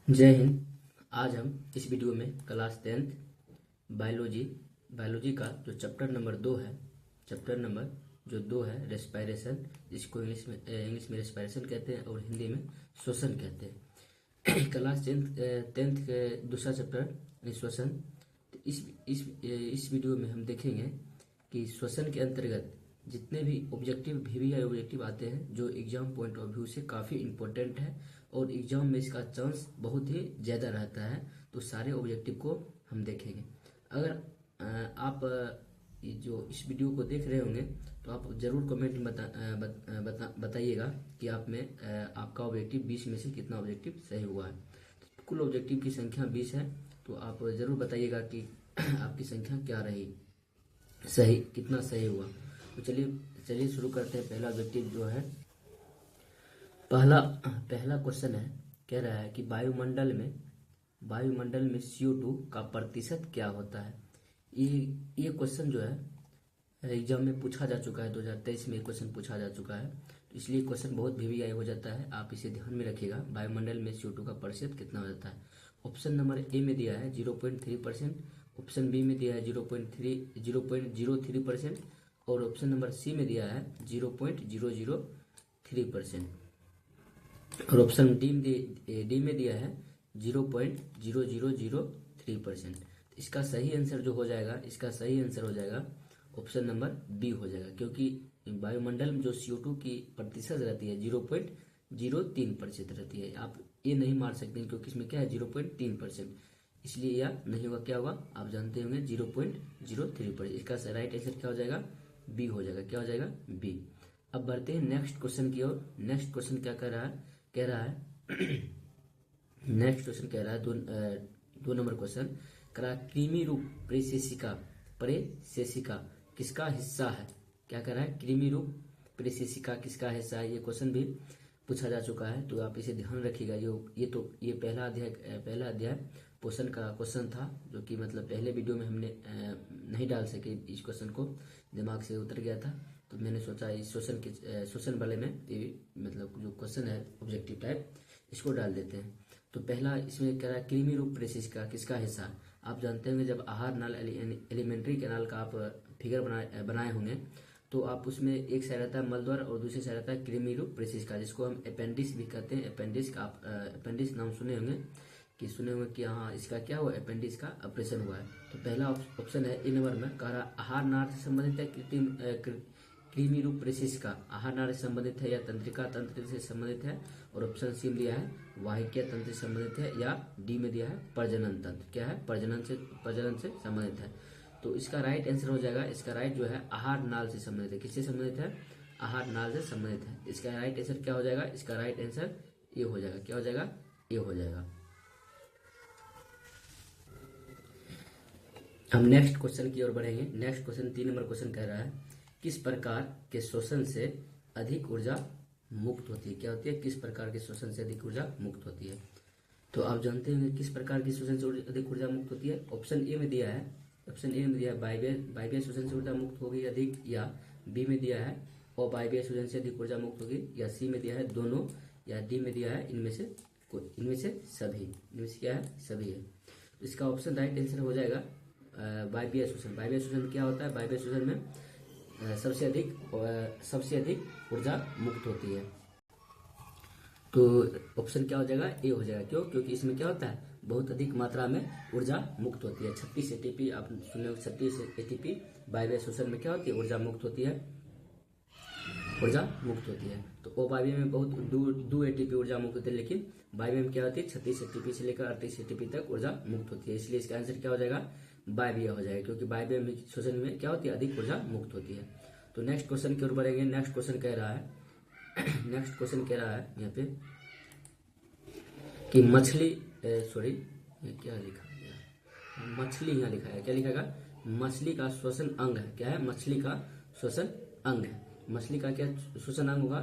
जय हिंद। आज हम इस वीडियो में क्लास 10th बायोलॉजी का जो चैप्टर नंबर 2 है, चैप्टर नंबर जो 2 है रेस्पिरेशन, जिसको इंग्लिश में रेस्पिरेशन कहते हैं और हिंदी में श्वसन कहते हैं। क्लास 10th के दूसरा चैप्टर यानी श्वसन। तो इस वीडियो में हम देखेंगे कि श्वसन के अंतर्गत जितने भी ऑब्जेक्टिव वीवीआई ऑब्जेक्टिव आते हैं जो एग्जाम पॉइंट ऑफ व्यू से काफ़ी इंपॉर्टेंट है और एग्जाम में इसका चांस बहुत ही ज़्यादा रहता है, तो सारे ऑब्जेक्टिव को हम देखेंगे। अगर आप जो इस वीडियो को देख रहे होंगे तो आप ज़रूर कमेंट में बताइएगा कि आप में आपका ऑब्जेक्टिव 20 में से कितना ऑब्जेक्टिव सही हुआ है। तो कुल ऑब्जेक्टिव की संख्या 20 है, तो आप ज़रूर बताइएगा कि आपकी संख्या क्या रही, सही कितना सही हुआ। तो चलिए शुरू करते हैं। पहला ऑब्जेक्टिव जो है, पहला क्वेश्चन है, कह रहा है कि वायुमंडल में CO2 का प्रतिशत क्या होता है। ये क्वेश्चन जो है एग्जाम में पूछा जा चुका है, 2023 में क्वेश्चन पूछा जा चुका है, तो इसलिए क्वेश्चन बहुत वीवीआई हो जाता है। आप इसे ध्यान में रखिएगा, वायुमंडल में CO2 का प्रतिशत कितना हो जाता है। ऑप्शन नंबर ए में दिया है 0.3%, ऑप्शन बी में दिया है 0.03% और ऑप्शन नंबर सी में दिया है 0.003% और ऑप्शन डी में दिया है 0.0003%। इसका सही आंसर जो हो जाएगा, इसका सही आंसर हो जाएगा ऑप्शन नंबर बी हो जाएगा, क्योंकि वायुमंडल में जो CO2 की प्रतिशत रहती है 0.03% रहती है। आप ये नहीं मार सकते क्योंकि इसमें क्या है 0.3%, इसलिए यह नहीं होगा। क्या होगा आप जानते होंगे 0.03%। इसका राइट आंसर क्या हो जाएगा, बी हो जाएगा। क्या हो जाएगा, बी। अब बढ़ते हैं नेक्स्ट क्वेश्चन की ओर। नेक्स्ट क्वेश्चन क्या कह रहा है, नेक्स्ट क्वेश्चन कह रहा है 2 नंबर क्वेश्चन कह रहा है कृमि रूप प्रेसेसिका किसका हिस्सा है। क्या कह रहा है, कृमि रूप प्रेसेसिका किसका हिस्सा है। ये क्वेश्चन भी पूछा जा चुका है, तो आप इसे ध्यान रखिएगा। ये पहला अध्याय पोषण का क्वेश्चन था, जो कि मतलब पहले वीडियो में हमने नहीं डाल सके, इस क्वेश्चन को दिमाग से उतर गया था, तो मैंने सोचा इस श्वसन वाले में मतलब जो क्वेश्चन है ऑब्जेक्टिव टाइप, इसको डाल देते हैं। तो पहला इसमें कह रहा है कृमि रूप प्रेसिका किसका हिस्सा। आप जानते होंगे जब आहार नाल एलिमेंट्री कैनाल का आप फिगर बनाए होंगे, तो आप उसमें एक साइड रहता है मलद्वार और दूसरी साइड रहता है कृमि रूप प्रेसिका, जिसको हम अपेंडिक्स भी कहते हैं। अपेंडिक्स का आप अपेंडिक्स नाम सुने होंगे कि हाँ इसका क्या हुआ, अपेंडिक्स का ऑपरेशन हुआ है। तो पहला ऑप्शन है ए नंबर में कह रहा आहार नार से संबंधित है कृमि रूप प्रेसिका आहार नार से संबंधित है या तंत्रिका तंत्र से संबंधित है, और ऑप्शन सी में दिया है वाहिकीय तंत्र से संबंधित है, या डी में दिया है प्रजनन तंत्र। क्या है, प्रजनन से संबंधित है। तो इसका राइट आंसर हो जाएगा, इसका राइट जो है आहार नाल से संबंधित है। किससे संबंधित है, आहार नाल से संबंधित है। इसका राइट आंसर क्या हो जाएगा, इसका राइट आंसर ये हो जाएगा। क्या हो जाएगा, ये हो जाएगा। हम नेक्स्ट क्वेश्चन की ओर बढ़ेंगे। नेक्स्ट क्वेश्चन 3 नंबर क्वेश्चन कह रहा है किस प्रकार के श्वसन से अधिक ऊर्जा मुक्त होती है। क्या होती है, किस प्रकार के श्वसन से अधिक ऊर्जा मुक्त होती है। तो आप जानते होंगे किस प्रकार की श्वसन से अधिक ऊर्जा मुक्त होती है। ऑप्शन ए में दिया है वायवीय श्वसन से ऊर्जा मुक्त होगी अधिक, या बी में दिया है अवायवीय श्वसन से अधिक ऊर्जा मुक्त होगी, या सी में दिया है दोनों, या डी में दिया है इनमें से सभी। इनमें से क्या है, सभी है। तो इसका ऑप्शन राइट आंसर हो जाएगा वायवीय श्वसन। वायवीय श्वसन क्या होता है, वायवीय श्वसन में सबसे अधिक ऊर्जा मुक्त होती है। तो ऑप्शन क्या हो जाएगा, ए हो जाएगा। क्यों, क्योंकि इसमें क्या होता है बहुत अधिक मात्रा में ऊर्जा मुक्त होती है। 36 ATP आप सुने, 36 ATP वायवीय श्वसन में क्या होती है, ऊर्जा मुक्त होती है। तो अवायवीय में बहुत 2 ATP ऊर्जा मुक्त होती है, लेकिन वायवीय में क्या होती है 36 ATP से लेकर 38 ATP तक ऊर्जा मुक्त होती है। इसलिए इसका आंसर क्या हो जाएगा, वायवीय हो जाएगा, क्योंकि वायवीय श्वसन में क्या होती है, अधिक ऊर्जा मुक्त होती है। तो नेक्स्ट क्वेश्चन की ओर बढ़ेंगे। नेक्स्ट क्वेश्चन कह रहा है यहाँ पे कि मछली क्या लिखा गया, मछली यहाँ लिखा है, क्या लिखा है, मछली का श्वसन अंग है। क्या है, मछली का श्वसन अंग है। मछली का क्या श्वसन अंग होगा,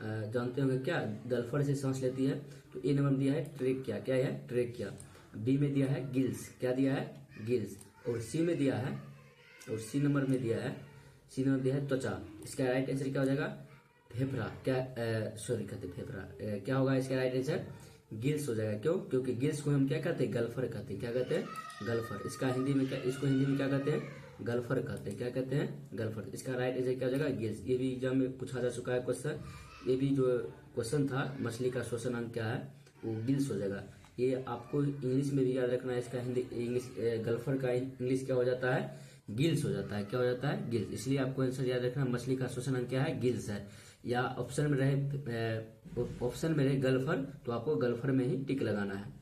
जानते होंगे क्या, गलफड़ से सांस लेती है। तो ए नंबर में दिया है ट्रेकिया। क्या है, ट्रेकिया। बी में दिया है गिल्स। क्या दिया है, गिल्स। और सी में दिया है, और सी नंबर में दिया है त्वचा। इसका राइट आंसर क्या हो जाएगा, फेफड़ा। क्या फेफड़ा क्या होगा इसका राइट आंसर, गिल्स हो जाएगा। क्यों? क्योंकि गिल्स को हम क्या कहते हैं? गल्फर कहते हैं। क्या कहते हैं? गल्फर। इसका हिंदी में क्या, इसको हिंदी में क्या कहते हैं? गल्फर कहते हैं। क्या कहते हैं? गल्फर। इसका राइट आंसर क्या हो जाएगा? गिल्स। ये भी एग्जाम में पूछा जा चुका है क्वेश्चन। ये भी जो क्वेश्चन था, मछली का श्वसन अंग क्या है, वो गिल्स हो जाएगा। ये आपको इंग्लिश में भी याद रखना है। इसका हिंदी इंग्लिश गल्फर का इंग्लिश क्या हो जाता है? गिल्स हो जाता है। क्या हो जाता है? गिल्स। इसलिए आपको आंसर याद रखना, मछली का श्वसन अंग क्या है? गिल्स है। या ऑप्शन में रहे गल्फर, तो आपको गल्फर में ही टिक लगाना है।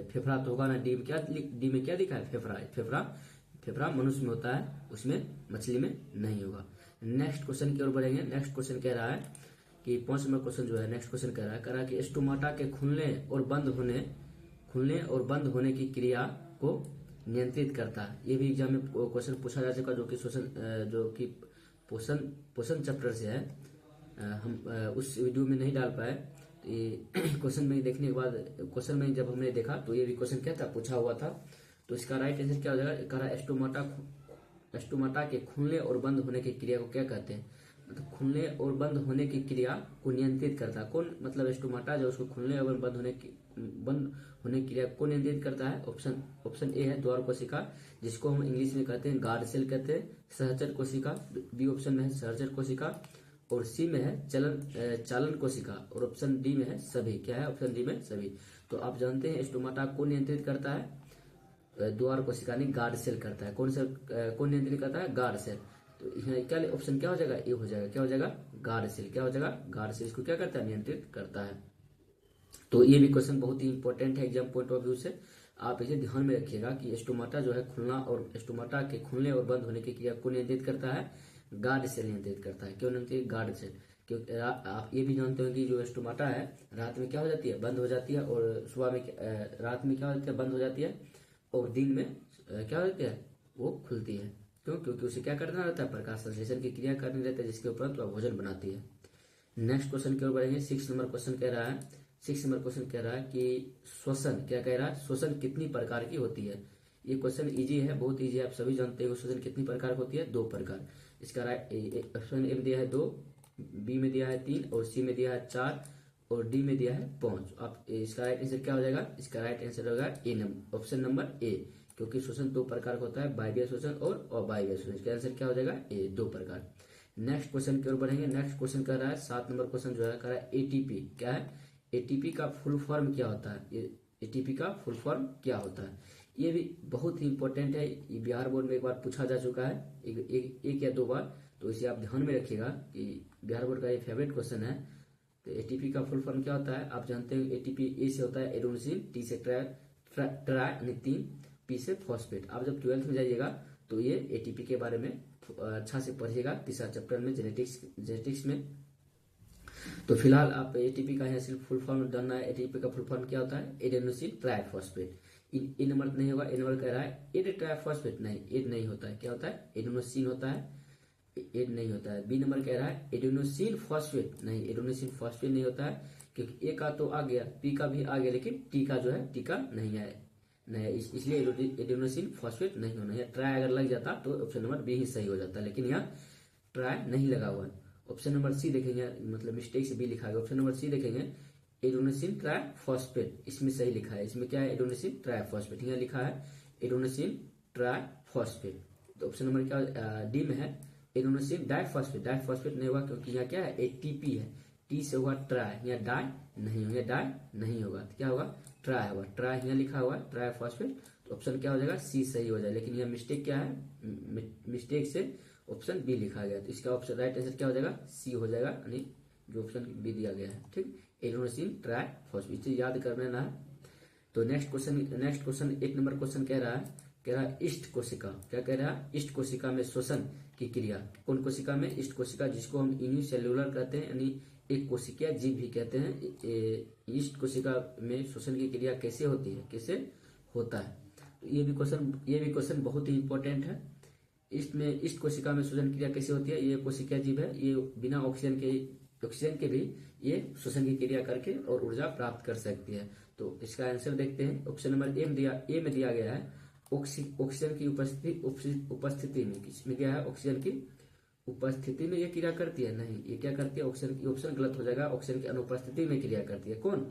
फेफड़ा तो होगा ना। डी में क्या दिखा है? फेफड़ा मनुष्य में होता है, उसमें मछली में नहीं होगा। नेक्स्ट क्वेश्चन की ओर बढ़ेंगे। नेक्स्ट क्वेश्चन कह रहा है कि 5 नंबर क्वेश्चन जो है, नेक्स्ट क्वेश्चन कह रहा है कि स्टोमाटा के खुलने और बंद होने की क्रिया को नियंत्रित करता है। ये भी एग्जाम में क्वेश्चन पूछा जा चुका, जो कि पोषण चैप्टर से है। हम उस वीडियो में नहीं डाल पाए। क्वेश्चन में देखने के बाद, क्वेश्चन में जब हमने देखा तो ये भी क्वेश्चन क्या था, पूछा हुआ था। तो इसका राइट आंसर क्या हो जाएगा? कह स्टोमाटा के खुलने और बंद होने की क्रिया को क्या कहते हैं? मतलब खुलने और बंद होने की क्रिया को नियंत्रित करता है कौन? मतलब स्टोमाटा जो उसको खुलने और बंद होने की क्रिया को नियंत्रित करता है। ऑप्शन ए है द्वार कोशिका, जिसको हम इंग्लिश में कहते हैं गार्ड सेल कहते हैं। सहचर कोशिका, बी ऑप्शन में है सहचर कोशिका। और सी में है चालन कोशिका। और ऑप्शन डी में है सभी। क्या है? ऑप्शन डी में सभी। तो आप जानते हैं स्टोमाटा को नियंत्रित करता है द्वार कोशिका, नहीं गार्ड सेल करता है। कौन नियंत्रित करता है? Guard cell. तो यहाँ क्या ऑप्शन क्या हो जाएगा? ए हो जाएगा। क्या हो जाएगा? Guard cell. क्या हो जाएगा? गार्ड सेल इसको क्या करता है? नियंत्रित करता है। तो ये भी क्वेश्चन बहुत ही इंपॉर्टेंट है एग्जाम पॉइंट ऑफ व्यू से। आप इसे ध्यान में रखिएगा कि स्टोमाटा जो है स्टोमाटा के खुलने और बंद होने की क्रिया को नियंत्रित करता है, गार्ड सेल नियंत्रित करता है। क्यों नियंत्रित? Guard cell. क्योंकि आप ये भी जानते हो कि जो स्टोमाटा है रात में क्या हो जाती है? बंद हो जाती है। और सुबह में रात में क्या हो जाती है? बंद हो जाती है। और दिन में क्या हो जाती है? वो खुलती है। क्यों? क्योंकि उसे क्या करना रहता है? प्रकाश संश्लेषण की क्रिया करनी रहती है, जिसके उपरांत वह भोजन बनाती है। नेक्स्ट क्वेश्चन की ओर बढ़ेंगे। 6 नंबर क्वेश्चन कह रहा है कि श्वसन, क्या कह रहा है? श्वसन कितनी प्रकार की होती है? ये क्वेश्चन इजी है, बहुत इजी है, आप सभी जानते हो। श्वसन कितनी प्रकार की होती है? 2 प्रकार। इसका राइट ऑप्शन ए में दिया है 2, बी में दिया है 3, और सी में दिया है 4, और डी में दिया है 5। आप इसका राइट आंसर क्या हो जाएगा? इसका राइट आंसर होगा ऑप्शन नंबर ए। क्योंकि श्वसन 2 प्रकार का होता है, वायवीय श्वसन और अवायवीय श्वसन। इसका आंसर क्या हो जाएगा? ए, 2 प्रकार। नेक्स्ट क्वेश्चन की ओर बढ़ेंगे। नेक्स्ट क्वेश्चन कर रहा है 7 नंबर क्वेश्चन जो है, कर रहा है एटीपी क्या है? एटीपी का फुल फॉर्म क्या होता है? एटीपी का फुल फॉर्म क्या होता है? ये भी बहुत ही इंपॉर्टेंट है। ये बिहार बोर्ड में एक बार पूछा जा चुका है, एक या 2 बार। तो इसे आप ध्यान में रखिएगा कि बिहार बोर्ड का ये फेवरेट क्वेश्चन है। तो एटीपी का फुल फॉर्म क्या होता है? आप जानते हैं एटीपी ए से होता है एडेनोसिन, टी से ट्राई यानी 3, पी से फॉस्फेट। आप जब 12th में जाइएगा तो ये एटीपी के बारे में अच्छा से पढ़िएगा, 3रा चैप्टर में जेनेटिक्स में। तो फिलहाल आप एटीपी का यहाँ सिर्फ फुल फॉर्म जानना है। एटीपी का फुल फॉर्म क्या होता है? Adenosine triphosphate. ए नंबर नहीं होगा। ए नंबर कह रहा है एड ट्राइफॉस्फेट, नहीं, एड नहीं होता है। क्या होता है? एडेनोसिन होता है, एड नहीं होता है। बी नंबर कह रहा है एडेनोसिन फॉस्फेट, नहीं, एडेनोसिन फॉस्फेट नहीं होता है। क्योंकि ए का तो आ गया, पी का भी आ गया, लेकिन टी का जो है टीका नहीं है, इसलिए एडेनोसिन फॉस्फेट नहीं होना है। ट्राई अगर लग जाता तो ऑप्शन नंबर बी ही सही हो जाता, लेकिन यहाँ ट्राई नहीं लगा हुआ है। ऑप्शन नंबर सी देखेंगे, मतलब मिस्टेक से बी लिखा गया। ऑप्शन नंबर सी देखेंगे एडेनोसिन ट्राइफॉस्फेट, इसमें सही लिखा है। इसमें क्या है? एडेनोसिन ट्राइफॉस्फेट, यहाँ लिखा है एडेनोसिन ट्राइफॉस्फेट। तो ऑप्शन नंबर क्या डी में है एडेनोसिन डाइफॉस्फेट। डाइफॉस्फेट नहीं होगा क्योंकि यहाँ क्या है? एटीपी है, टी से हुआ ट्राई, यहाँ डाई नहीं होगा, डाई नहीं होगा, तो क्या होगा? ट्राई होगा। ट्राई यहाँ लिखा हुआ है ट्राइफॉस्फेट। तो ऑप्शन क्या हो जाएगा? सी सही हो जाए। लेकिन यहाँ मिस्टेक क्या है? मिस्टेक से ऑप्शन बी लिखा गया। तो इसका ऑप्शन राइट आंसर क्या हो जाएगा? सी हो जाएगा, यानी जो ऑप्शन बी दिया गया है। ठीक, एडेनोसिन ट्राइफॉस्फेट, इसे याद कर लेना है। तो नेक्स्ट क्वेश्चन 1 नंबर क्वेश्चन कह रहा है इष्ट कोशिका। क्या कह रहा है? इष्ट कोशिका में श्वसन की क्रिया। कौन कोशिका में? इष्ट कोशिका, जिसको हम यूनिसेल्युलर कहते हैं, यानी एक कोशिकीय जीव भी कहते हैं। इष्ट कोशिका में श्वसन की क्रिया कैसे होती है, कैसे होता है? तो ये भी क्वेश्चन बहुत ही इंपॉर्टेंट है। इष्ट कोशिका में श्वसन क्रिया कैसे होती है? ये कोशिकीय जीव है, ये बिना ऑक्सीजन के भी ये श्वसन की क्रिया करके और ऊर्जा प्राप्त कर सकती है। तो इसका आंसर देखते हैं। ऑप्शन नंबर ए में दिया गया है ऑक्सीजन की उपस्थिति में, किसमें दिया है? ऑक्सीजन की उपस्थिति में ये क्रिया करती है? नहीं, ये क्या करती है? ऑप्शन गलत हो जाएगा। ऑक्सीजन की अनुपस्थिति में क्रिया करती है। कौन?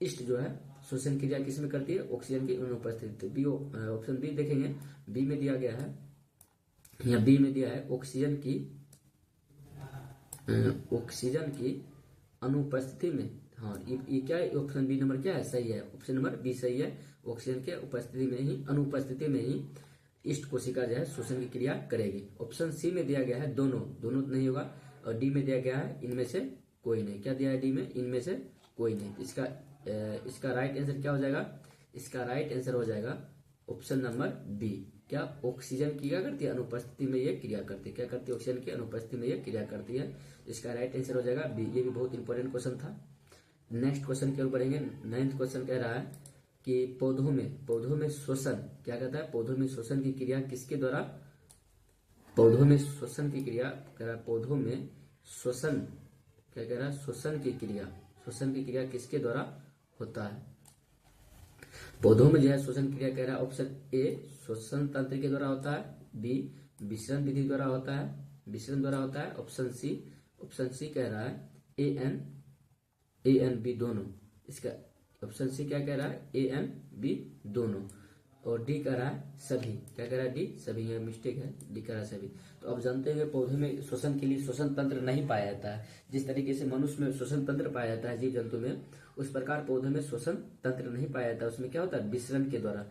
ईस्ट जो है श्वसन क्रिया किस में करती है? ऑक्सीजन की अनुपस्थिति। बी, ऑप्शन बी देखेंगे, बी में दिया गया है, यहाँ बी में दिया है ऑक्सीजन की अनुपस्थिति में। हाँ, ये क्या है? ऑप्शन बी नंबर क्या है? सही है, ऑप्शन नंबर बी सही है। ऑक्सीजन के उपस्थिति में ही, अनुपस्थिति में ही ईस्ट कोशिका जो है श्वसन की क्रिया करेगी। ऑप्शन सी में दिया गया है दोनों नहीं होगा। और डी में दिया गया है इनमें से कोई नहीं। क्या दिया है डी में? इनमें से कोई नहीं। इसका राइट आंसर क्या हो जाएगा? इसका राइट आंसर हो जाएगा ऑप्शन नंबर बी। क्या? ऑक्सीजन की क्या करती है? अनुपस्थिति में ये क्रिया करती है। क्या करती है? ऑक्सीजन की अनुपस्थिति में ये क्रिया करती है। इसका राइट आंसर हो जाएगा बी। ये भी बहुत इंपॉर्टेंट क्वेश्चन था। नेक्स्ट क्वेश्चन की ओर बढ़ेंगे। 9th क्वेश्चन कह रहा है कि पौधों में श्वसन, क्या कहता है? पौधों में श्वसन की क्रिया किसके द्वारा? पौधों में श्वसन की क्रिया कह रहा है, पौधों में श्वसन, क्या कह रहा है? श्वसन की क्रिया किसके द्वारा होता है? पौधों में जो है श्वसन क्रिया कह रहा है, ऑप्शन ए श्वसन तंत्र के द्वारा होता है, बी विसरण विधि द्वारा होता है, ऑप्शन सी कह रहा है ए एन बी दोनों। इसका ऑप्शन सी क्या कह रहा है? ए एन बी दोनों। और डी कह रहा है सभी। क्या कह रहा है? डी सभी। यह मिस्टेक है, डी कह रहा है सभी। तो अब जानते हैं पौधे में श्वसन के लिए श्वसन तंत्र नहीं पाया जाता है। जिस तरीके से मनुष्य में श्वसन तंत्र पाया जाता है जीव जंतु में, उस प्रकार पौधे में श्वसन तंत्र नहीं पाया जाता। उसमें क्या होता है? विसरण के द्वारा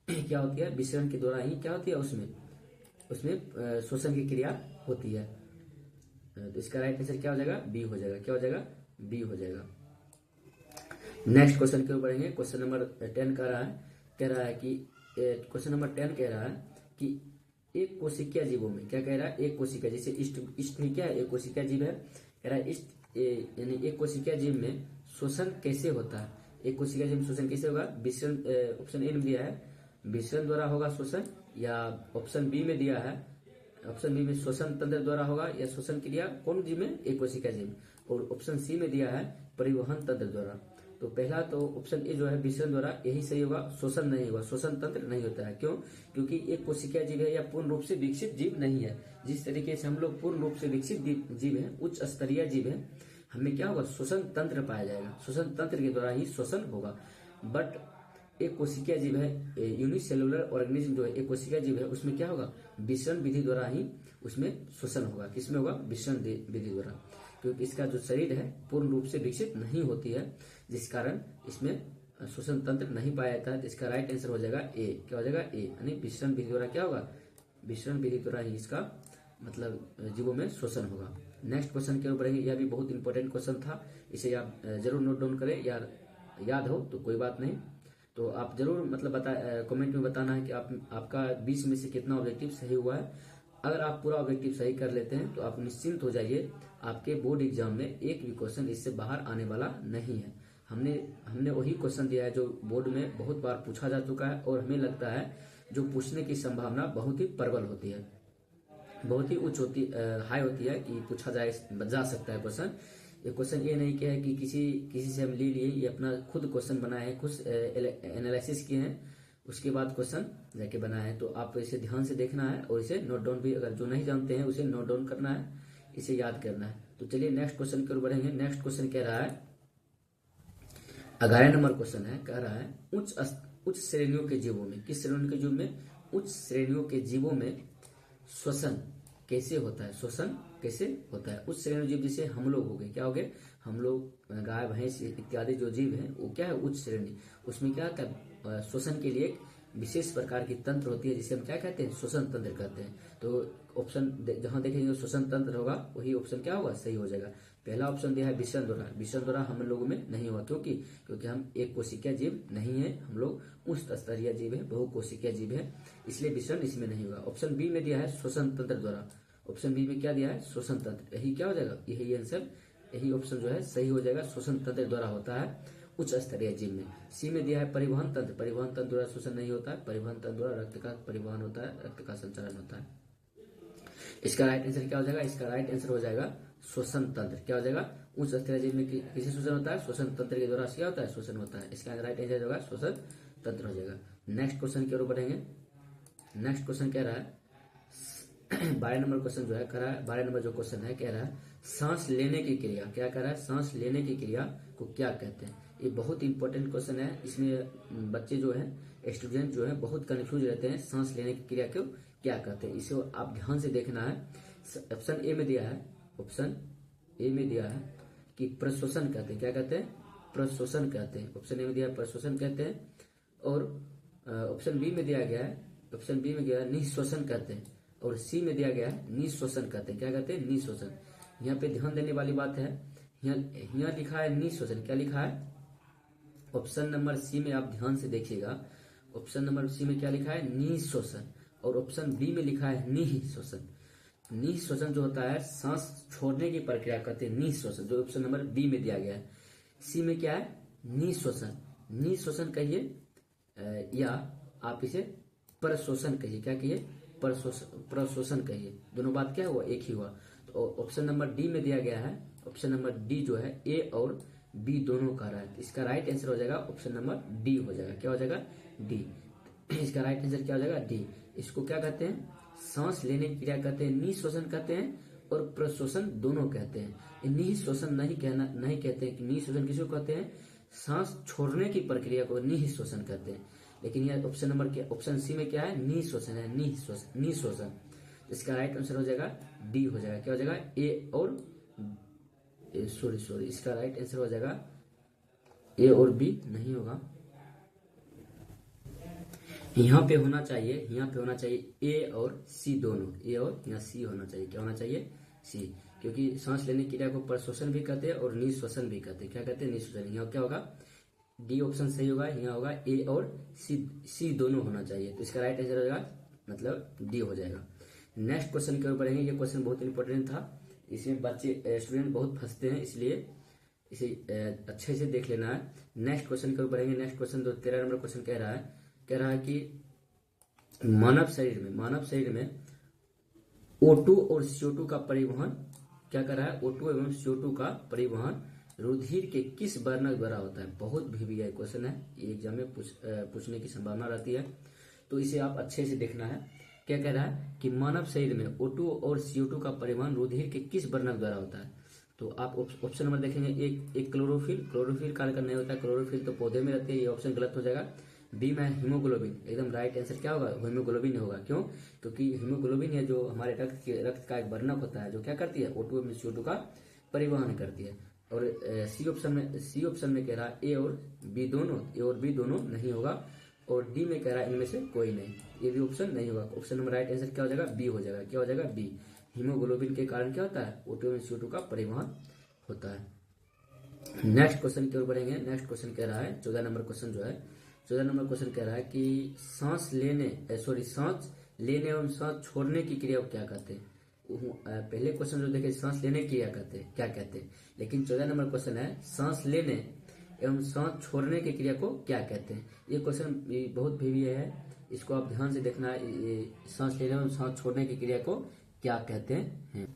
क्या होती है? विसरण के द्वारा ही क्या होती है? उसमें श्वसन की क्रिया होती है। तो इसका राइट आंसर क्या हो जाएगा? बी हो जाएगा। क्या हो जाएगा? बी हो जाएगा। नेक्स्ट क्वेश्चन के ऊपर बढ़ेंगे। क्वेश्चन नंबर 10 कह रहा है कि क्वेश्चन नंबर 10 कह रहा है कि एक कोशिकीय जीवों में, क्या कह रहा है? एक कोशिका, जैसे इष्ट में क्या है? एक कोशिकीय जीव है। कह रहा है यानी एक कोशिकीय जीव में श्वसन कैसे होता है? एक कोशिकीय जीव में श्वसन कैसे होगा? विसरण, ऑप्शन ए में दिया है विसरण द्वारा होगा श्वसन, या ऑप्शन बी में दिया है, ऑप्शन बी में श्वसन तंत्र द्वारा होगा, या श्वसन क्रिया कौन जीव में? एक कोशिकीय जीव। और ऑप्शन सी में दिया है परिवहन तंत्र द्वारा। तो पहला तो ऑप्शन ए जो है विसरण द्वारा, यही सही होगा। श्वसन नहीं होगा, श्वसन तंत्र नहीं होता है। क्यों? क्योंकि एक कोशिकीय जीव है या पूर्ण रूप से विकसित जीव नहीं है। जिस तरीके से हम लोग पूर्ण रूप से विकसित जीव है, उच्च स्तरीय जीव है, हमें क्या होगा? श्वसन तंत्र पाया जाएगा। श्वसन तंत्र के द्वारा ही श्वसन होगा। बट एक कोशिकीय जीव है, यूनिसेलुलर ऑर्गेनिज्म जो है एक कोशिकीय जीव है, उसमें क्या होगा? विसरण विधि द्वारा ही उसमें श्वसन होगा। किसमें होगा? विसरण विधि द्वारा। क्योंकि इसका जो शरीर है पूर्ण रूप से विकसित नहीं होती है, जिस कारण इसमें श्वसन तंत्र नहीं पाया जाता है। तो इसका राइट आंसर हो जाएगा ए। क्या हो जाएगा? ए, यानी विसरण विधि द्वारा क्या होगा? विसरण विधि द्वारा ही इसका मतलब जीवों में श्वसन होगा। नेक्स्ट क्वेश्चन की ओर बढ़ेंगे। यह भी बहुत इंपॉर्टेंट क्वेश्चन था, इसे आप जरूर नोट डाउन करें। याद हो तो कोई बात नहीं, तो आप जरूर मतलब कमेंट में बताना है कि आपका 20 में से कितना ऑब्जेक्टिव सही हुआ है। अगर आप पूरा ऑब्जेक्टिव सही कर लेते हैं तो आप निश्चिंत हो जाइए, आपके बोर्ड एग्जाम में एक भी क्वेश्चन इससे बाहर आने वाला नहीं है। हमने वही क्वेश्चन दिया है जो बोर्ड में बहुत बार पूछा जा चुका है, और हमें लगता है जो पूछने की संभावना बहुत ही प्रबल होती है, बहुत ही उच्च हाई होती है कि पूछा जा सकता है क्वेश्चन। ये क्वेश्चन ये नहीं किया है कि किसी से हम ले लिए, ये अपना खुद क्वेश्चन बनाए हैं, खुद एनालिसिस किए हैं, उसके बाद क्वेश्चन जाके बनाया है। तो आप इसे ध्यान से देखना है और इसे नोट डाउन भी, अगर जो नहीं जानते हैं उसे नोट डाउन करना है, इसे याद करना है। तो चलिए नेक्स्ट क्वेश्चन की ओर बढ़ेंगे। नेक्स्ट क्वेश्चन कह रहा है 11 नंबर क्वेश्चन है, कह रहा है उच्च श्रेणियों के जीवों में, किस श्रेणियों के जीव में? उच्च श्रेणियों के जीवों में श्वसन कैसे होता है? श्वसन कैसे होता है? उच्च श्रेणी जीव जैसे हम लोग हो गए, क्या हो गए? हम लोग, गाय भैंस इत्यादि जो जीव हैं वो क्या है? उच्च श्रेणी। उसमें क्या होता है? श्वसन के लिए एक विशेष प्रकार की तंत्र होती है, जिसे हम क्या कहते हैं? श्वसन तंत्र कहते हैं। तो ऑप्शन जहां देखेंगे श्वसन तंत्र होगा, वही ऑप्शन क्या होगा? सही हो जाएगा। पहला ऑप्शन दिया है विसरण द्वारा। विसरण द्वारा हम लोगों में नहीं हुआ, क्योंकि हम एक कोशिकीय जीव नहीं है, हम लोग उच्च स्तरीय जीव है, बहुकोशिकीय जीव है, इसलिए विसरण इसमें नहीं होगा। ऑप्शन बी में दिया है श्वसन तंत्र द्वारा। ऑप्शन बी में क्या दिया है? श्वसन तंत्र। यही क्या हो जाएगा? यही आंसर, यही ऑप्शन जो है सही हो जाएगा। श्वसन तंत्र द्वारा होता है उच्च स्तरीय जीव में। सी में दिया है परिवहन तंत्र। परिवहन तंत्र द्वारा श्वसन नहीं होता है, परिवहन तंत्र द्वारा रक्त का परिवहन होता है, रक्त का संचालन होता है। इसका राइट आंसर क्या हो जाएगा? इसका राइट आंसर हो जाएगा श्वसन तंत्र। क्या हो जाएगा? उच्च स्तरीय जीव में किसे श्वसन होता है? श्वसन तंत्र के द्वारा क्या होता है? श्वसन होता है। इसका राइट आंसर होगा श्वसन तंत्र हो जाएगा। नेक्स्ट क्वेश्चन की ओर बढ़ेंगे। नेक्स्ट क्वेश्चन कह रहा है 12 नंबर क्वेश्चन जो है कह रहा है, 12 नंबर जो क्वेश्चन है कह रहा है सांस लेने की क्रिया, क्या कह रहा है, सांस लेने की क्रिया को क्या कहते हैं। ये बहुत इंपॉर्टेंट क्वेश्चन है। इसमें बच्चे जो है, स्टूडेंट जो है, बहुत कंफ्यूज रहते हैं सांस लेने की क्रिया को क्या कहते हैं। इसे आप ध्यान से देखना है। ऑप्शन ए में दिया है, ऑप्शन ए में दिया है कि प्रश्वसन कहते हैं, क्या कहते हैं, प्रश्वसन कहते हैं। ऑप्शन ए में दिया है प्रश्वसन कहते हैं। और ऑप्शन बी में दिया गया है, ऑप्शन बी में गया है निःश्वसन कहते हैं। और सी में दिया गया है निःश्वसन कहते हैं, क्या कहते हैं, निःश्वसन। यहाँ पे ध्यान देने वाली बात है, यहाँ लिखा है निःश्वसन, क्या लिखा है, ऑप्शन नंबर सी में आप ध्यान से देखिएगा। ऑप्शन नंबर सी में क्या लिखा है, निःश्वसन। और ऑप्शन बी में लिखा है निःश्वसन। निःश्वसन जो होता है सांस छोड़ने की प्रक्रिया कहते हैं निःश्वसन, जो ऑप्शन नंबर बी में दिया गया है। सी में क्या है, निःश्वसन। निःश्वसन कहिए या आप इसे प्रश्वसन कहिए, क्या कहिए, प्रश्वसन कहिए। दोनों बात क्या हुआ, एक ही हुआ। तो ऑप्शन नंबर डी में दिया गया है, ऑप्शन नंबर डी जो है ए और बी दोनों का है। इसका राइट आंसर हो जाएगा ऑप्शन नंबर डी हो जाएगा, क्या हो जाएगा, डी। इसका राइट आंसर क्या हो जाएगा, डी। इसको क्या कहते हैं, सांस लेने की क्रिया कहते हैं निःश्वसन कहते हैं और प्रश्वसन दोनों कहते हैं। निःश्वसन नहीं कहते हैं कि निःश्वसन किसको कहते हैं, सांस छोड़ने की प्रक्रिया को निःश्वसन कहते हैं। लेकिन यह ऑप्शन नंबर क्या, ऑप्शन सी में क्या है, निःश्वसन है, निःश्वसन। इसका राइट आंसर हो जाएगा डी हो जाएगा, क्या हो जाएगा, ए और सॉरी इसका राइट आंसर हो जाएगा ए और बी नहीं होगा, यहाँ पे होना चाहिए, यहाँ पे होना चाहिए ए और सी दोनों, ए और यहाँ सी होना चाहिए, क्या होना चाहिए, सी। क्योंकि सांस लेने की क्रिया को प्रश्वसन भी कहते हैं और निःश्वसन भी कहते हैं, क्या कहते हैं, निःश्वसन। यहाँ क्या होगा, डी ऑप्शन सही होगा। यहाँ होगा ए और सी दोनों होना चाहिए। तो इसका राइट आंसर हो जाएगा मतलब डी हो जाएगा। नेक्स्ट क्वेश्चन की ओर बढ़ेंगे। ये क्वेश्चन बहुत इंपॉर्टेंट था, इसमें बच्चे स्टूडेंट बहुत फंसते हैं, इसलिए इसे अच्छे से देख लेना है। नेक्स्ट क्वेश्चन की ओर बढ़ेंगे। नेक्स्ट क्वेश्चन 13 नंबर क्वेश्चन कह रहा है कि मानव शरीर में O2 और CO2 का परिवहन, क्या कर रहा है, O2 एवं CO2 का परिवहन रुधिर के किस वर्णक द्वारा होता है। बहुत भी क्वेश्चन है, ये एग्जाम में पूछने की संभावना रहती है, तो इसे आप अच्छे से देखना है। क्या कह रहा है कि मानव शरीर में O2 और CO2 का परिवहन रुधिर के किस वर्णक द्वारा होता है। तो आप ऑप्शन नंबर देखेंगे, एक क्लोरोफिल कार्य नहीं होता है, क्लोरोफिल तो पौधे में रहती है, ये ऑप्शन गलत हो जाएगा। बी में हीमोग्लोबिन, एकदम राइट आंसर क्या होगा, हीमोग्लोबिन होगा। क्यों, क्योंकि हीमोग्लोबिन है जो हमारे रक्त का एक वर्णक होता है, जो क्या करती है, O2 में CO2 का परिवहन करती है। और सी ऑप्शन में कह रहा है ए और बी दोनों नहीं होगा। और डी में कह रहा है इनमें से कोई नहीं, ये भी ऑप्शन नहीं होगा। ऑप्शन नंबर राइट आंसर क्या हो जाएगा, बी हो जाएगा, क्या हो जाएगा, बी। हीमोग्लोबिन के कारण क्या होता है, O2 में CO2 का परिवहन होता है। नेक्स्ट क्वेश्चन की ओर बढ़ेंगे। नेक्स्ट क्वेश्चन कह रहा है 14 नंबर क्वेश्चन जो है, 14 नंबर क्वेश्चन कह रहा है कि सांस लेने एवं सांस छोड़ने की क्रिया को क्या कहते हैं। पहले क्वेश्चन जो देखे सांस लेने की क्रिया क्या कहते हैं, लेकिन 14 नंबर क्वेश्चन है सांस लेने एवं सांस छोड़ने की क्रिया को क्या कहते हैं। ये क्वेश्चन बहुत भी है, इसको आप ध्यान से देखना है। सांस लेने एवं सांस छोड़ने की क्रिया को क्या कहते हैं।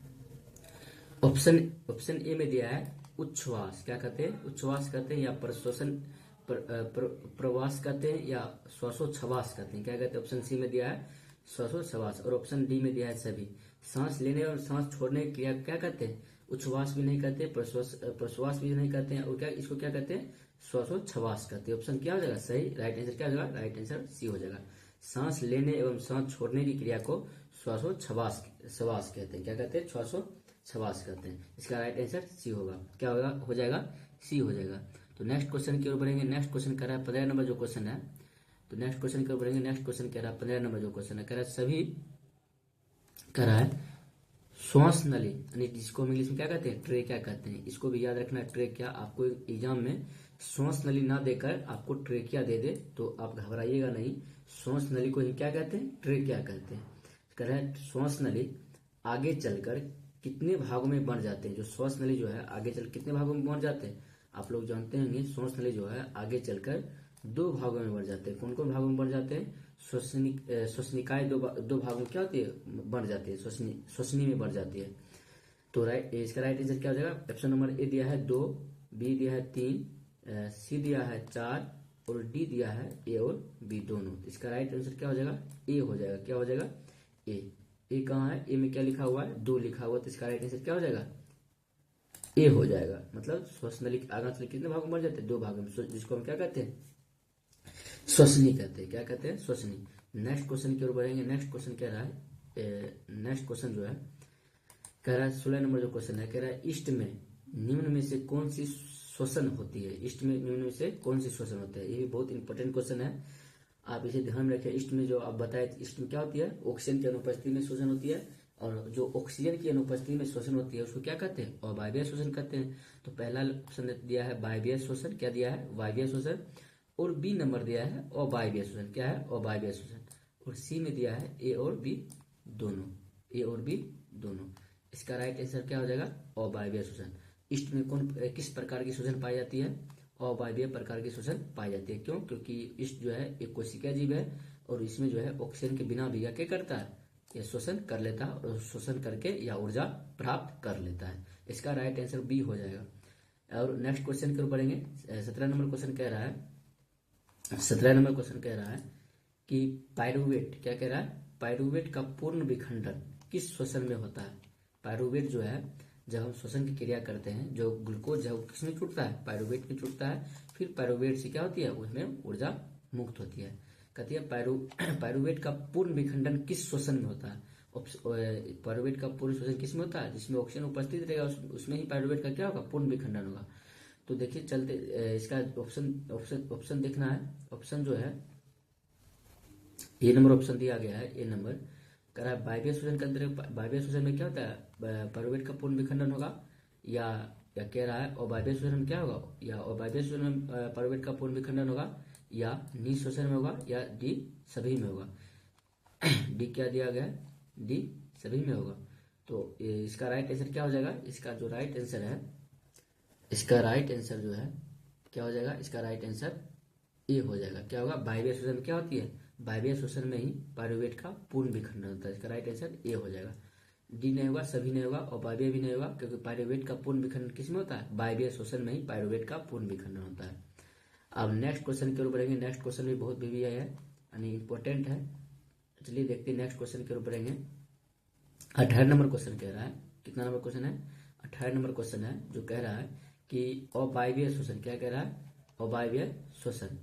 ऑप्शन ए में दिया है उच्छ्वास, क्या कहते हैं, उच्छ्वास कहते हैं, या प्रश्वसन प्रवास कहते हैं, या श्वासोच्छ्वास कहते हैं, क्या कहते हैं। ऑप्शन सी में दिया है श्वासोच्छ्वास। और ऑप्शन डी में दिया है सभी। सांस लेने और सांस छोड़ने की क्रिया क्या कहते हैं, उच्छ्वास भी नहीं कहते, प्रश्वास भी नहीं कहते हैं, और क्या इसको क्या कहते हैं, श्वासोच्छ्वास कहते हैं। ऑप्शन क्या हो जाएगा सही, राइट आंसर क्या हो जाएगा, राइट आंसर सी हो जाएगा। सांस लेने एवं सांस छोड़ने की क्रिया को श्वासोच्छ्वास कहते हैं, क्या कहते हैं, श्वासोच्छ्वास कहते हैं। इसका राइट आंसर सी होगा, क्या होगा, हो जाएगा, सी हो जाएगा। तो नेक्स्ट क्वेश्चन की ओर बढ़ेंगे। नेक्स्ट क्वेश्चन कह रहा है 15 नंबर जो क्वेश्चन है, तो नेक्स्ट क्वेश्चन की ओर बढ़ेंगे। नेक्स्ट क्वेश्चन कह रहा है 15 नंबर जो क्वेश्चन है, कह रहा है सभी, कह रहा है श्वास नली, यानी जिसको हम इंग्लिश में क्या कहते हैं, ट्रेकिया कहते हैं। इसको भी याद रखना है, ट्रेकिया। आपको एग्जाम में श्वास नली ना देकर आपको ट्रेकिया दे दे तो आप घबराइएगा नहीं। श्वास नली को ही क्या कहते हैं, ट्रेकिया कहते हैं। कह रहा है श्वास नली आगे चलकर कितने भागों में बढ़ जाते हैं। जो श्वास नली जो है आगे चल कितने भागों में बढ़ जाते हैं, आप लोग जानते होंगे। श्वास नली जो है आगे चलकर 2 भागों में बढ़ जाते हैं। कौन कौन भागों में बढ़ जाते हैं, श्वसनिकाय दो भागों में क्या होती है, बढ़ जाती है, श्वसनी में बढ़ जाती है। तो इसका राइट आंसर क्या हो जाएगा, ऑप्शन नंबर ए दिया है 2, बी दिया है 3, सी दिया है 4 और डी दिया है ए और बी दोनों। इसका राइट आंसर क्या हो जाएगा, ए हो जाएगा, क्या हो जाएगा, ए। ए कहाँ है, ए में क्या लिखा हुआ है, 2 लिखा हुआ, तो इसका राइट आंसर क्या हो जाएगा, ए हो जाएगा। मतलब श्वसनली आगा से कितने भागों में बढ़ जाते हैं, 2 भागों में, जिसको हम क्या कहते हैं, श्वसनी कहते हैं। क्या कहते हैं, श्वसनी। नेक्स्ट क्वेश्चन की ओर बढ़ेंगे। नेक्स्ट क्वेश्चन कह रहा है, नेक्स्ट क्वेश्चन जो है कह रहा है 16 नंबर जो क्वेश्चन है, कह रहा है ईस्ट में निम्न में से कौन सी श्वसन होती है, ईस्ट में निम्न में से कौन सी श्वसन होता है। ये भी बहुत इंपॉर्टेंट क्वेश्चन है, आप इसे ध्यान में रखें। ईस्ट में जो आप बताए, ईस्ट में क्या होती है, ऑक्सीजन की अनुपस्थिति में श्वसन होती है, और जो ऑक्सीजन की अनुपस्थिति में श्वसन होती है उसको क्या कहते हैं, अवायवीय श्वसन कहते हैं। तो पहला ऑप्शन दिया है वायवीय श्वसन, क्या दिया है, वायवीय श्वसन, और बी नंबर दिया है अवायवीय श्वसन, क्या है, अवायवीय श्वसन, और सी में दिया है ए और बी दोनों, ए और बी दोनों। इसका राइट आंसर क्या हो जाएगा, अवायवीय श्वसन। ईस्ट में कौन किस प्रकार की श्वसन पाई जाती है, अवायवीय प्रकार की श्वसन पाई जाती है। क्यों, क्योंकि ईस्ट जो है एक कोशिका जीव है, और इसमें जो है ऑक्सीजन के बिना भी क्या करता है, ये शोषण कर लेता है, और शोषण करके या ऊर्जा प्राप्त कर लेता है। इसका राइट आंसर बी हो जाएगा। और नेक्स्ट क्वेश्चन की ओर बढ़ेंगे। 17 नंबर क्वेश्चन कह रहा है, 17 नंबर क्वेश्चन कह रहा है कि पायरुवेट, क्या कह रहा है, पायरुवेट का पूर्ण विखंडन किस श्वसन में होता है। पायरुवेट जो है, जब हम श्वसन की क्रिया करते हैं, जो ग्लूकोज है वो किसमें छूटता है, पायरुवेट में छूटता है। फिर पायरुवेट से क्या होती है, उसमें ऊर्जा मुक्त होती है। कहती है पायरुवेट का पूर्ण विखंडन किस श्वसन में होता है। पायरुवेट का पूर्ण श्वसन किस में होता है, जिसमें ऑक्सीजन उपस्थित रहेगा उसमें ही पायरुवेट का क्या होगा, पूर्ण विखंडन होगा। तो देखिए चलते, इसका ऑप्शन ऑप्शन ऑप्शन देखना है। ऑप्शन जो है ए नंबर ऑप्शन दिया गया है, ए नंबर कह रहा है वायवीय श्वसन के अंदर, वायवीय श्वसन में क्या होता है, पायरुवेट का पूर्ण विखंडन होगा, या कह रहा है अवायवीय श्वसन में क्या होगा, या अवायवीय श्वसन में पायरुवेट का पूर्ण विखंडन होगा, या डी श्वसन में होगा, या डी सभी में होगा। डी क्या दिया गया है, डी सभी में होगा। तो इसका राइट आंसर क्या हो जाएगा, इसका जो राइट आंसर है, इसका राइट आंसर जो है क्या हो जाएगा, इसका राइट आंसर ए हो जाएगा। क्या होगा, वायवीय श्वसन में क्या होती है, वायवीय श्वसन में ही पायरुवेट का पूर्ण विखंडन होता है। इसका राइट आंसर ए हो जाएगा। डी नहीं होगा, सभी नहीं होगा, और वायवीय भी नहीं होगा, क्योंकि पायरुवेट का पूर्ण विखंडन किस में होता है, वायवीय श्वसन में ही पायरुवेट का पूर्ण विखंडन होता है। अब नेक्स्ट क्वेश्चन की ओर बढ़ेंगे। नेक्स्ट क्वेश्चन भी बहुत भी है यानी इंपॉर्टेंट है। चलिए देखते हैं नेक्स्ट क्वेश्चन की ओर बढ़ेंगे। 18 नंबर क्वेश्चन कह रहा है, कितना नंबर क्वेश्चन है, 18 नंबर क्वेश्चन है, जो कह रहा है कि अवायवीय श्वसन, क्या कह रहा है, अवायवीय श्वसन।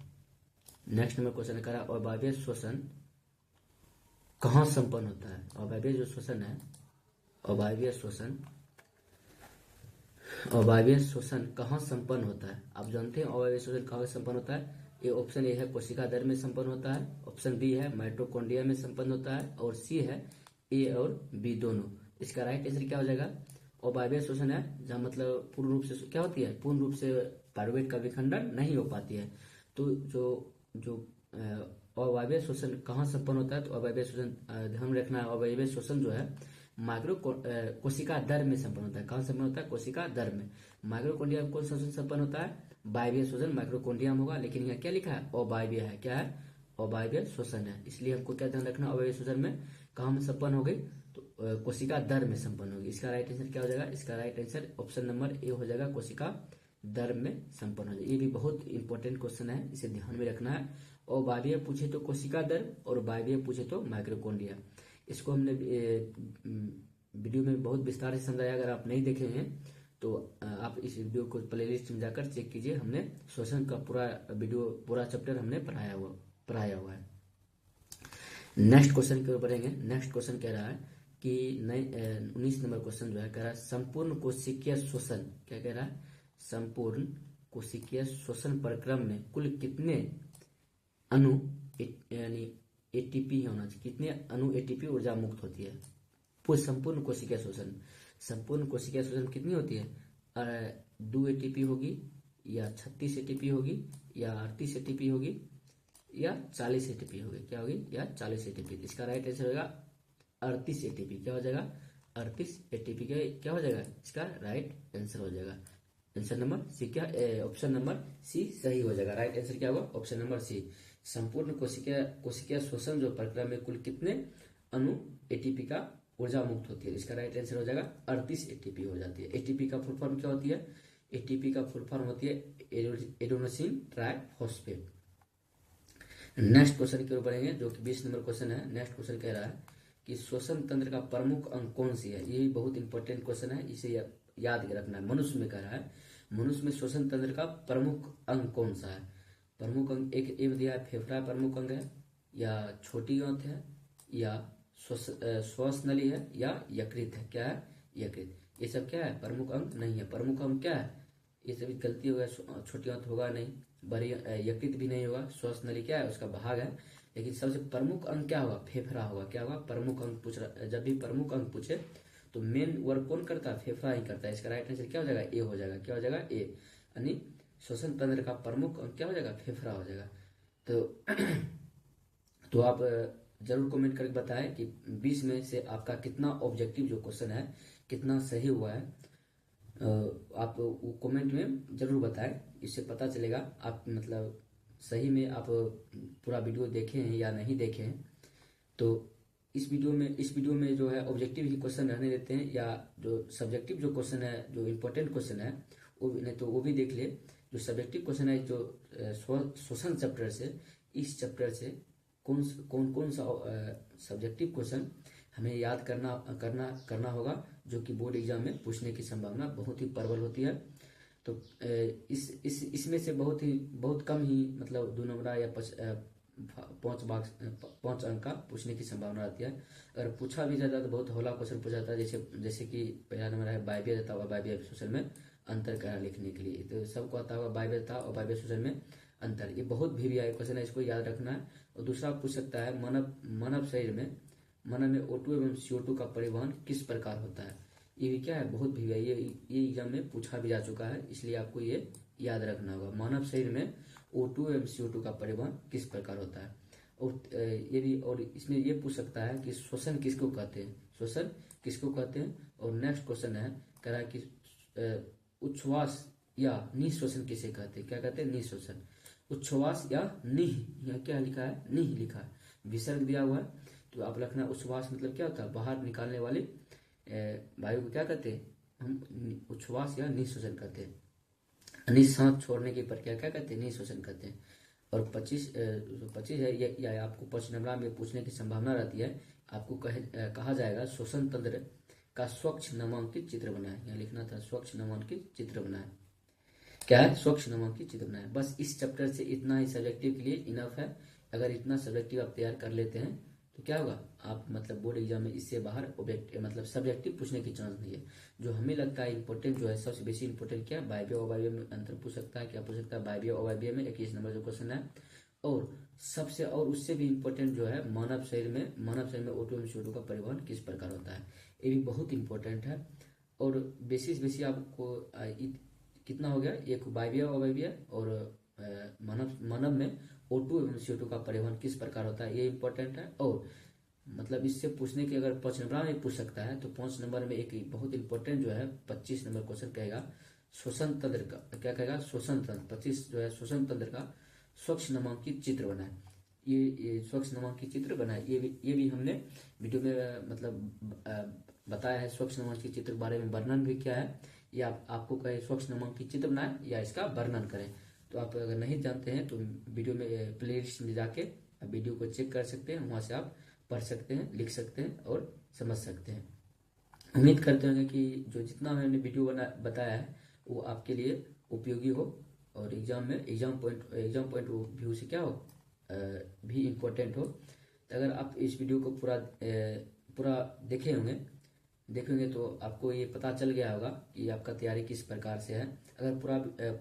नेक्स्ट नंबर क्वेश्चन कह रहा है अवायवीय श्वसन कहाँ संपन्न होता है। अवायवीय जो श्वसन है, अवायवीय श्वसन, अवायवीय श्वसन कहाँ संपन्न होता है। आप जानते हैं अवायवीय श्वसन कहाँ संपन्न होता है। ये ऑप्शन ए है कोशिका दर में संपन्न होता है, ऑप्शन बी है माइटोकॉन्ड्रिया में संपन्न होता है, और सी है ए और बी दोनों। इसका राइट आंसर क्या हो जाएगा, अवायवीय श्वसन है जहाँ मतलब पूर्ण रूप से क्या होती है, पूर्ण रूप से पायरुवेट का विखंडन नहीं हो पाती है। तो जो अवायवीय श्वसन कहाँ संपन्न होता है, तो अवायवीय श्वसन ध्यान रखना है, अवायवीय श्वसन जो है माइक्रो कोशिका दर में संपन्न होता है। कहाँ संपन्न होता है, कोशिका दर में। माइक्रोकॉन्ड्रिया में कौन सा श्वसन संपन्न होता है, वायवीय श्वसन माइक्रोकॉन्ड्रिया में होगा, लेकिन यहाँ क्या लिखा है, अवायवीय है। क्या है, अवायवीय श्वसन है। इसलिए हमको क्या ध्यान रखना, अवायवीय श्वसन में कहाँ में संपन्न हो गई, तो कोशिका दर में संपन्न होगी। इसका राइट आंसर क्या हो जाएगा, इसका right answer option number A हो जाएगा, कोशिका दर में संपन्न हो जाएगा। ये भी बहुत इंपॉर्टेंट क्वेश्चन है, इसे ध्यान में रखना है। और वायवीय पूछे तो कोशिका दर, और वायवीय पूछे तो माइक्रोकॉन्ड्रिया। इसको हमने वीडियो में बहुत विस्तार से समझाया। अगर आप नहीं देखे हैं तो आप इस वीडियो को प्लेलिस्ट में जाकर चेक कीजिए। हमने श्वसन का पूरा वीडियो, पूरा चैप्टर हमने पढ़ाया हुआ है। नेक्स्ट क्वेश्चन की ओर बढ़ेंगे। नेक्स्ट क्वेश्चन कह रहा है कि 19 नंबर क्वेश्चन जो है कह रहा है संपूर्ण कोशिकीय श्वसन, क्या कह रहा है, संपूर्ण कोशिकीय श्वसन प्रक्रम में कुल कितने अणु यानी एटीपी होना चाहिए, कितने अणु एटीपी ऊर्जा मुक्त होती है। पूरे संपूर्ण कोशिकीय श्वसन, संपूर्ण कोशिकीय श्वसन कितनी होती है, 2 एटीपी होगी, या 36 एटीपी होगी, या 38 एटीपी होगी, या 40 एटीपी होगी। क्या होगी, या 40 एटीपी। इसका राइट आंसर होगा 38 एटीपी। क्या हो जाएगा, 38 एटीपी क्या हो जाएगा, इसका राइट आंसर हो जाएगा। आंसर नंबर सी, क्या ऑप्शन नंबर सी सही हो जाएगा। राइट आंसर क्या होगा, ऑप्शन नंबर सी। संपूर्ण कोशिकीय श्वसन जो प्रक्रिया में कुल कितने अणु एटीपी का ऊर्जा मुक्त होती है। इसका राइट आंसर हो जाएगा 38 एटीपी हो जाती है। एटीपी का फुल फॉर्म क्या होती है, एटीपी का फुल फॉर्म होती है एडेनोसिन ट्राइफॉस्फेट। नेक्स्ट क्वेश्चन की ओर बढ़ेंगे, जो कि 20 नंबर क्वेश्चन है। नेक्स्ट क्वेश्चन कह रहा है कि श्वसन तंत्र का प्रमुख अंग कौन सी है। ये भी बहुत इंपॉर्टेंट क्वेश्चन है, इसे याद रखना है। मनुष्य में कह रहा है, मनुष्य में श्वसन तंत्र का प्रमुख अंग कौन सा है। प्रमुख अंग एक दिया है फेफड़ा प्रमुख अंग है, या छोटी आंत है, या श्वास नली है, या यकृत है। क्या है? यकृत। ये सब क्या है? प्रमुख अंग नहीं है। प्रमुख अंग क्या है? ये सभी गलती होगा, छोटी आंत होगा नहीं, बड़ी यकृत भी नहीं होगा, श्वास नली क्या है? उसका भाग है। लेकिन सबसे प्रमुख अंग क्या होगा? फेफड़ा होगा। क्या होगा? प्रमुख अंग पूछ रहा, जब भी प्रमुख अंग पूछे तो मेन वर्क कौन करता है? फेफड़ा ही करता है। इसका राइट आंसर क्या हो जाएगा? ए हो जाएगा। क्या हो जाएगा? ए। यानी श्वसन तंत्र का प्रमुख अंग क्या हो जाएगा? फेफड़ा हो जाएगा। तो आप जरूर कमेंट करके बताएं कि 20 में से आपका कितना ऑब्जेक्टिव जो क्वेश्चन है कितना सही हुआ है। आप वो कमेंट में जरूर बताएं, इससे पता चलेगा आप मतलब सही में आप पूरा वीडियो देखे हैं या नहीं देखे हैं। तो इस वीडियो में जो है ऑब्जेक्टिव ही क्वेश्चन रहने देते हैं, या जो सब्जेक्टिव जो क्वेश्चन है, जो इम्पोर्टेंट क्वेश्चन है वो नहीं तो वो भी देख ले। जो सब्जेक्टिव क्वेश्चन है, जो श्वसन चैप्टर से, इस चैप्टर से कौन सा सब्जेक्टिव क्वेश्चन हमें याद करना होगा, जो कि बोर्ड एग्जाम में पूछने की संभावना बहुत ही प्रबल होती है। तो इसमें से बहुत कम ही मतलब 2 नंबर या 5 अंक का पूछने की संभावना रहती है। अगर पूछा भी जाता है तो बहुत हौला क्वेश्चन पूछा जाता है, जैसे कि पहला नंबर है वायवीय तथा अवायवीय श्वसन में अंतर करना लिखने के लिए। तो सबको आता होगा वायवीय तथा अवायवीय श्वसन में अंतर। ये बहुत भी आया क्वेश्चन है, इसको याद रखना है। और दूसरा पूछ सकता है मानव शरीर में O2 एवं CO2 का परिवहन किस प्रकार होता है। ये भी क्या है? बहुत भी है, ये एग्जाम में पूछा भी जा चुका है, इसलिए आपको ये याद रखना होगा। मानव शरीर में O2 एवं CO2 का परिवहन किस प्रकार होता है। और ये भी, और इसमें ये पूछ सकता है कि श्वसन किसको कहते हैं, श्वसन किसको कहते हैं। और नेक्स्ट क्वेश्चन है, कह रहा है कि उच्छ्वास या निःश्वसन किसे कहते हैं। क्या कहते हैं? निःश्वसन। उच्छ्वास या निह, यहाँ क्या लिखा है? निह लिखा है, विसर्ग दिया हुआ है। तो आप लिखना उच्छ्वास मतलब क्या होता है? बाहर निकालने वाले वायु को क्या कहते हैं? हम उच्छ्वास या निःश्वसन कहते हैं। निःश्वास छोड़ने की प्रक्रिया क्या कहते हैं? निःश्वसन कहते हैं। और 25 है, या आपको प्रश्न नंबर में पूछने की संभावना रहती है। आपको कहा जाएगा श्वसन तंत्र का स्वच्छ नामांकित चित्र बनाए। यहाँ लिखना था स्वच्छ नामांकित चित्र बनाए। क्या है? स्वच्छ नामांकित चित्र बनाए। बस इस चैप्टर से इतना ही सब्जेक्टिव के लिए इनफ है। अगर इतना सब्जेक्टिव आप तैयार कर लेते हैं तो क्या होगा? आप मतलब बोर्ड एग्जाम में इससे बाहर मतलब सब्जेक्टिव पूछने की चांस नहीं है। जो हमें लगता है इंपॉर्टेंट, जो है सबसे बेसी इंपॉर्टेंट क्या है? वायवीय अवायवीय में अंतर पूछ सकता है। क्या पूछ सकता है? वायवीय अवायवीय में 21 नंबर जो क्वेश्चन है। और सबसे और उससे भी इम्पोर्टेंट जो है मानव शरीर में O2 एवं CO2 का परिवहन किस प्रकार होता है। ये भी बहुत इंपॉर्टेंट है। और बेसिस आपको कितना हो गया? एक वायवीय अवायवीय और मानव में O2 एवं CO2 का परिवहन किस प्रकार होता है, ये इंपॉर्टेंट है। और मतलब इससे पूछने की अगर 5 नंबर में पूछ सकता है तो 5 नंबर में एक बहुत इंपॉर्टेंट जो है 25 नंबर क्वेश्चन कहेगा श्वसन तंत्र का। क्या कहेगा? श्वसन तंत्र। 25 जो है श्वसन तंत्र का स्वच्छ नामांकित चित्र बनाए। ये स्वच्छ नामांकित चित्र बनाए, ये भी हमने वीडियो में मतलब बताया है। स्वच्छ नामांकित चित्र के बारे में वर्णन भी किया है। या आपको कहे स्वच्छ नामांकित चित्र बनाए या इसका वर्णन करें। तो आप अगर नहीं जानते हैं तो वीडियो में प्लेलिस्ट में जाके वीडियो को चेक कर सकते हैं, वहां से आप पढ़ सकते हैं, लिख सकते हैं और समझ सकते हैं। उम्मीद करते हैं कि जो जितना मैंने वीडियो बताया है वो आपके लिए उपयोगी हो और एग्जाम पॉइंट व्यू से क्या हो भी इम्पोर्टेंट हो। तो अगर आप इस वीडियो को पूरा देखेंगे तो आपको ये पता चल गया होगा कि आपका तैयारी किस प्रकार से है। अगर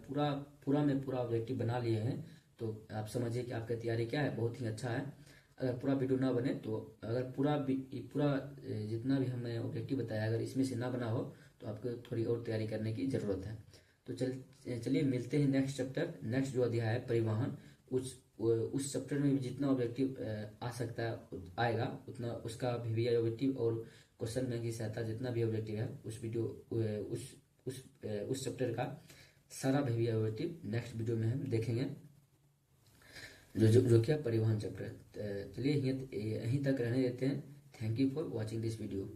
पूरा ऑब्जेक्टिव बना लिए हैं तो आप समझिए कि आपका तैयारी क्या है, बहुत ही अच्छा है। अगर पूरा वीडियो ना बने तो अगर पूरा जितना भी हमने ऑब्जेक्टिव बताया अगर इसमें से ना बना हो तो आपको थोड़ी और तैयारी करने की ज़रूरत है। तो चलिए मिलते हैं नेक्स्ट चैप्टर, नेक्स्ट जो अध्याय है परिवहन, उस चैप्टर में भी जितना ऑब्जेक्टिव आ सकता है आएगा उतना उसका भी ऑब्जेक्टिव और क्वेश्चन बैंक की सहायता जितना भी ऑब्जेक्टिव है उस चैप्टर का सारा भी ऑब्जेक्टिव नेक्स्ट वीडियो में हम देखेंगे, जो क्या परिवहन चैप्टर। चलिए यहीं तक रहने देते हैं। Thank you for watching this video.